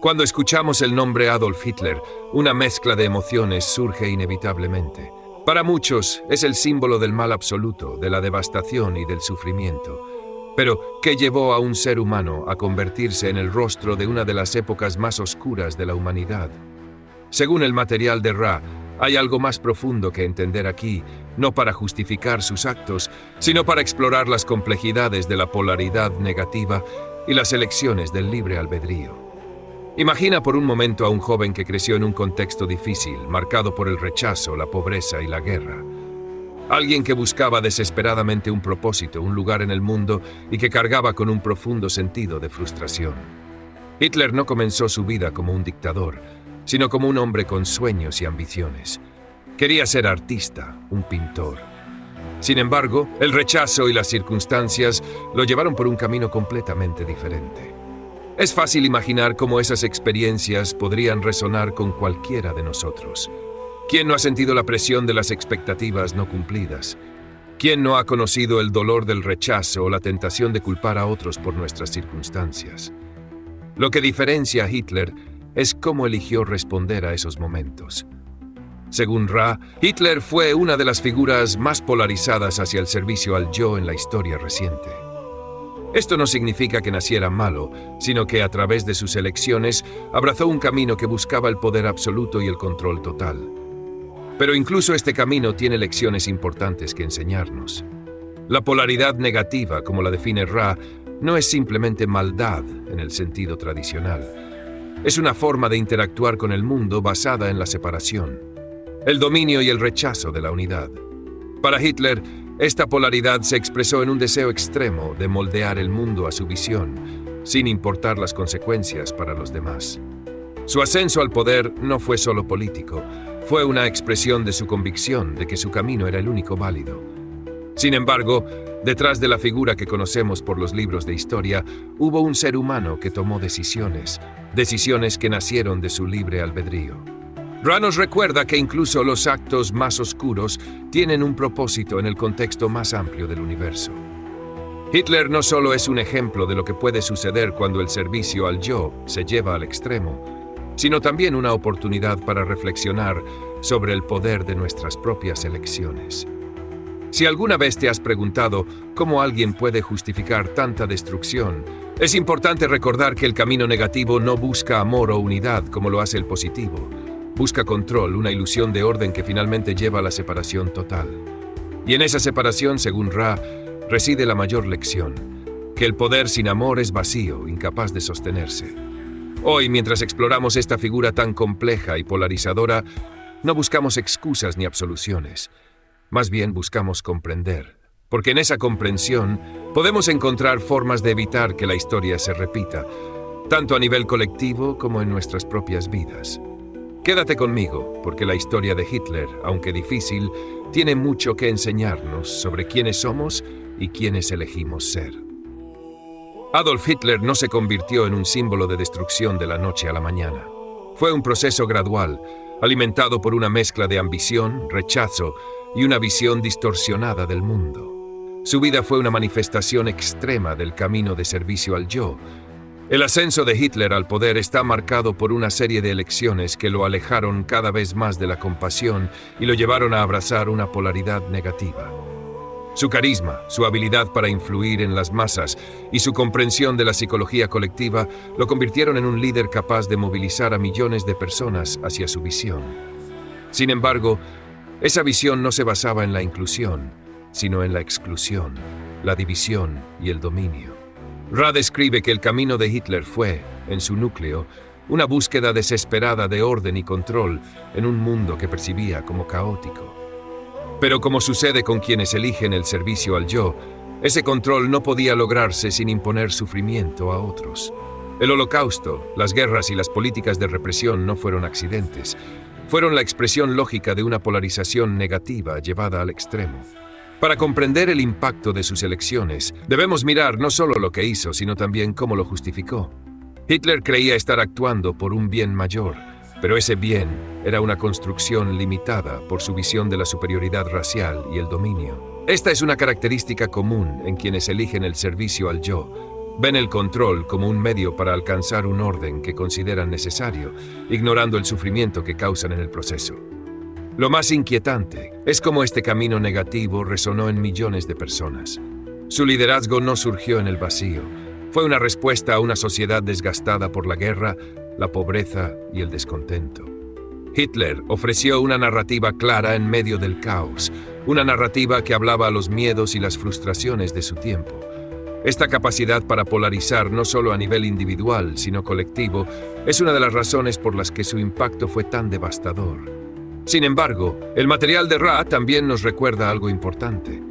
Cuando escuchamos el nombre Adolf Hitler, una mezcla de emociones surge inevitablemente. Para muchos es el símbolo del mal absoluto, de la devastación y del sufrimiento. Pero, ¿qué llevó a un ser humano a convertirse en el rostro de una de las épocas más oscuras de la humanidad? Según el material de Ra, hay algo más profundo que entender aquí, no para justificar sus actos, sino para explorar las complejidades de la polaridad negativa y las elecciones del libre albedrío. Imagina por un momento a un joven que creció en un contexto difícil, marcado por el rechazo, la pobreza y la guerra. Alguien que buscaba desesperadamente un propósito, un lugar en el mundo y que cargaba con un profundo sentido de frustración. Hitler no comenzó su vida como un dictador, sino como un hombre con sueños y ambiciones. Quería ser artista, un pintor. Sin embargo, el rechazo y las circunstancias lo llevaron por un camino completamente diferente. Es fácil imaginar cómo esas experiencias podrían resonar con cualquiera de nosotros. ¿Quién no ha sentido la presión de las expectativas no cumplidas? ¿Quién no ha conocido el dolor del rechazo o la tentación de culpar a otros por nuestras circunstancias? Lo que diferencia a Hitler es cómo eligió responder a esos momentos. Según Ra, Hitler fue una de las figuras más polarizadas hacia el servicio al yo en la historia reciente. Esto no significa que naciera malo, sino que a través de sus elecciones abrazó un camino que buscaba el poder absoluto y el control total. Pero incluso este camino tiene lecciones importantes que enseñarnos. La polaridad negativa, como la define Ra, no es simplemente maldad en el sentido tradicional. Es una forma de interactuar con el mundo basada en la separación, el dominio y el rechazo de la unidad. Para Hitler, esta polaridad se expresó en un deseo extremo de moldear el mundo a su visión, sin importar las consecuencias para los demás. Su ascenso al poder no fue solo político, fue una expresión de su convicción de que su camino era el único válido. Sin embargo, detrás de la figura que conocemos por los libros de historia, hubo un ser humano que tomó decisiones que nacieron de su libre albedrío. Ra nos recuerda que incluso los actos más oscuros tienen un propósito en el contexto más amplio del universo. Hitler no solo es un ejemplo de lo que puede suceder cuando el servicio al yo se lleva al extremo, sino también una oportunidad para reflexionar sobre el poder de nuestras propias elecciones. Si alguna vez te has preguntado cómo alguien puede justificar tanta destrucción, es importante recordar que el camino negativo no busca amor o unidad como lo hace el positivo. Busca control, una ilusión de orden que finalmente lleva a la separación total. Y en esa separación, según Ra, reside la mayor lección, que el poder sin amor es vacío, incapaz de sostenerse. Hoy, mientras exploramos esta figura tan compleja y polarizadora, no buscamos excusas ni absoluciones. Más bien buscamos comprender, porque en esa comprensión podemos encontrar formas de evitar que la historia se repita, tanto a nivel colectivo como en nuestras propias vidas. Quédate conmigo, porque la historia de Hitler, aunque difícil, tiene mucho que enseñarnos sobre quiénes somos y quiénes elegimos ser. Adolf Hitler no se convirtió en un símbolo de destrucción de la noche a la mañana. Fue un proceso gradual, alimentado por una mezcla de ambición, rechazo y una visión distorsionada del mundo. Su vida fue una manifestación extrema del camino de servicio al yo. El ascenso de Hitler al poder está marcado por una serie de elecciones que lo alejaron cada vez más de la compasión y lo llevaron a abrazar una polaridad negativa. Su carisma, su habilidad para influir en las masas y su comprensión de la psicología colectiva lo convirtieron en un líder capaz de movilizar a millones de personas hacia su visión. Sin embargo, esa visión no se basaba en la inclusión, sino en la exclusión, la división y el dominio. Ra describe que el camino de Hitler fue, en su núcleo, una búsqueda desesperada de orden y control en un mundo que percibía como caótico. Pero como sucede con quienes eligen el servicio al yo, ese control no podía lograrse sin imponer sufrimiento a otros. El Holocausto, las guerras y las políticas de represión no fueron accidentes. Fueron la expresión lógica de una polarización negativa llevada al extremo. Para comprender el impacto de sus elecciones, debemos mirar no solo lo que hizo, sino también cómo lo justificó. Hitler creía estar actuando por un bien mayor, pero ese bien era una construcción limitada por su visión de la superioridad racial y el dominio. Esta es una característica común en quienes eligen el servicio al yo. ven el control como un medio para alcanzar un orden que consideran necesario, ignorando el sufrimiento que causan en el proceso. Lo más inquietante es cómo este camino negativo resonó en millones de personas. Su liderazgo no surgió en el vacío. Fue una respuesta a una sociedad desgastada por la guerra, la pobreza y el descontento. Hitler ofreció una narrativa clara en medio del caos, una narrativa que hablaba a los miedos y las frustraciones de su tiempo. Esta capacidad para polarizar no solo a nivel individual, sino colectivo, es una de las razones por las que su impacto fue tan devastador. Sin embargo, el material de Ra también nos recuerda algo importante.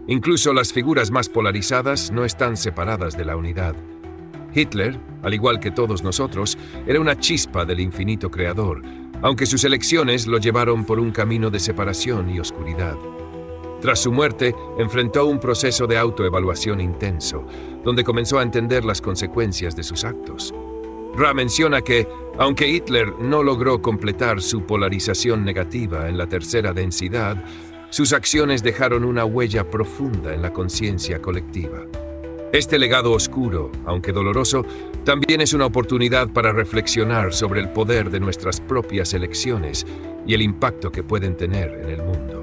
Incluso las figuras más polarizadas no están separadas de la unidad. Hitler, al igual que todos nosotros, era una chispa del infinito creador, aunque sus elecciones lo llevaron por un camino de separación y oscuridad. Tras su muerte, enfrentó un proceso de autoevaluación intenso, donde comenzó a entender las consecuencias de sus actos. Ra menciona que, aunque Hitler no logró completar su polarización negativa en la tercera densidad, sus acciones dejaron una huella profunda en la conciencia colectiva. Este legado oscuro, aunque doloroso, también es una oportunidad para reflexionar sobre el poder de nuestras propias elecciones y el impacto que pueden tener en el mundo.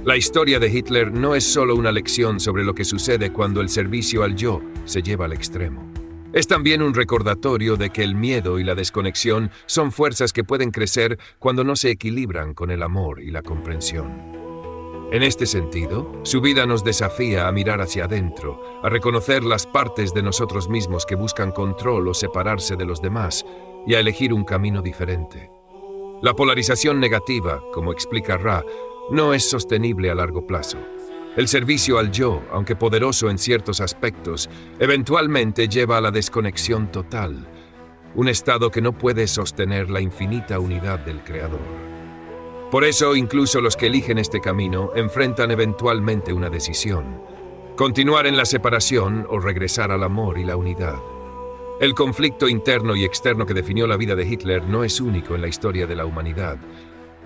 La historia de Hitler no es solo una lección sobre lo que sucede cuando el servicio al yo se lleva al extremo. Es también un recordatorio de que el miedo y la desconexión son fuerzas que pueden crecer cuando no se equilibran con el amor y la comprensión. En este sentido, su vida nos desafía a mirar hacia adentro, a reconocer las partes de nosotros mismos que buscan control o separarse de los demás y a elegir un camino diferente. La polarización negativa, como explica Ra, no es sostenible a largo plazo. El servicio al yo, aunque poderoso en ciertos aspectos, eventualmente lleva a la desconexión total, un estado que no puede sostener la infinita unidad del Creador. Por eso, incluso los que eligen este camino enfrentan eventualmente una decisión: continuar en la separación o regresar al amor y la unidad. El conflicto interno y externo que definió la vida de Hitler no es único en la historia de la humanidad,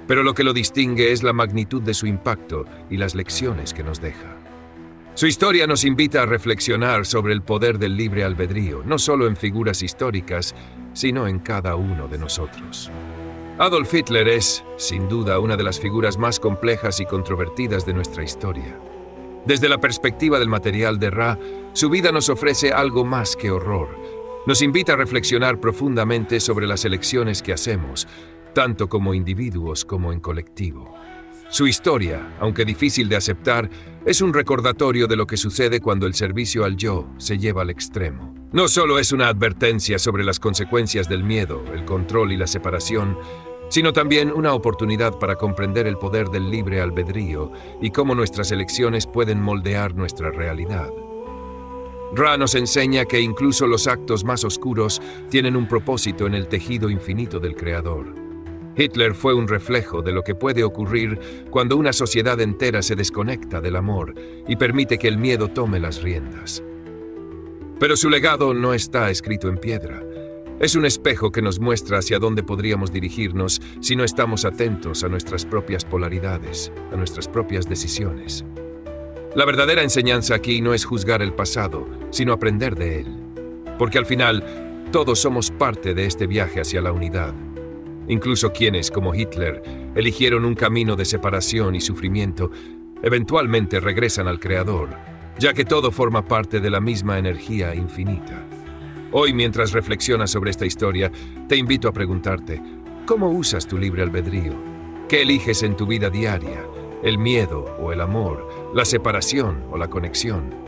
pero lo que lo distingue es la magnitud de su impacto y las lecciones que nos deja. Su historia nos invita a reflexionar sobre el poder del libre albedrío, no solo en figuras históricas, sino en cada uno de nosotros. Adolf Hitler es, sin duda, una de las figuras más complejas y controvertidas de nuestra historia. Desde la perspectiva del material de Ra, su vida nos ofrece algo más que horror. Nos invita a reflexionar profundamente sobre las elecciones que hacemos, tanto como individuos como en colectivo. Su historia, aunque difícil de aceptar, es un recordatorio de lo que sucede cuando el servicio al yo se lleva al extremo. No solo es una advertencia sobre las consecuencias del miedo, el control y la separación, sino también una oportunidad para comprender el poder del libre albedrío y cómo nuestras elecciones pueden moldear nuestra realidad. Ra nos enseña que incluso los actos más oscuros tienen un propósito en el tejido infinito del Creador. Hitler fue un reflejo de lo que puede ocurrir cuando una sociedad entera se desconecta del amor y permite que el miedo tome las riendas. Pero su legado no está escrito en piedra. Es un espejo que nos muestra hacia dónde podríamos dirigirnos si no estamos atentos a nuestras propias polaridades, a nuestras propias decisiones. La verdadera enseñanza aquí no es juzgar el pasado, sino aprender de él. Porque al final, todos somos parte de este viaje hacia la unidad. Incluso quienes, como Hitler, eligieron un camino de separación y sufrimiento, eventualmente regresan al Creador, ya que todo forma parte de la misma energía infinita. Hoy, mientras reflexionas sobre esta historia, te invito a preguntarte: ¿cómo usas tu libre albedrío? ¿Qué eliges en tu vida diaria? ¿El miedo o el amor? ¿La separación o la conexión?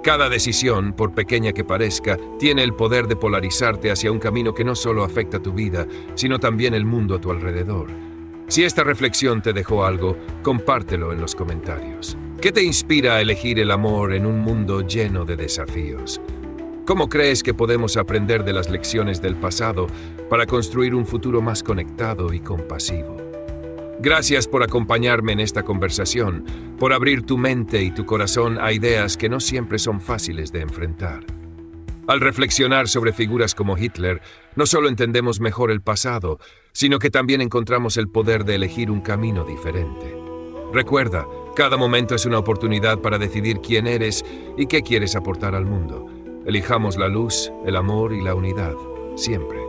Cada decisión, por pequeña que parezca, tiene el poder de polarizarte hacia un camino que no solo afecta tu vida, sino también el mundo a tu alrededor. Si esta reflexión te dejó algo, compártelo en los comentarios. ¿Qué te inspira a elegir el amor en un mundo lleno de desafíos? ¿Cómo crees que podemos aprender de las lecciones del pasado para construir un futuro más conectado y compasivo? Gracias por acompañarme en esta conversación, por abrir tu mente y tu corazón a ideas que no siempre son fáciles de enfrentar. Al reflexionar sobre figuras como Hitler, no solo entendemos mejor el pasado, sino que también encontramos el poder de elegir un camino diferente. Recuerda, cada momento es una oportunidad para decidir quién eres y qué quieres aportar al mundo. Elijamos la luz, el amor y la unidad, siempre.